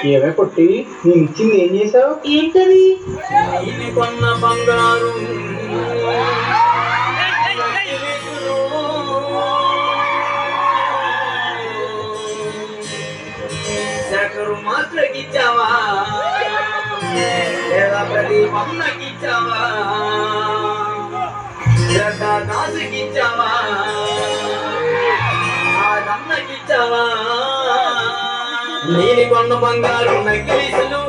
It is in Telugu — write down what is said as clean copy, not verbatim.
ఏమే కొట్టి నేను ఇచ్చింది ఏం చేసావు? ఏంటది? ఇది కొన్న బంగారు శేఖరు మాత్రకిచ్చావా లేదా ప్రతి మమ్మకిచ్చావా శ్రద్ధ దాసుకిచ్చావా ఆ దన్నకిచ్చావా నీలి కొన్న బంగారు నకిలీసులు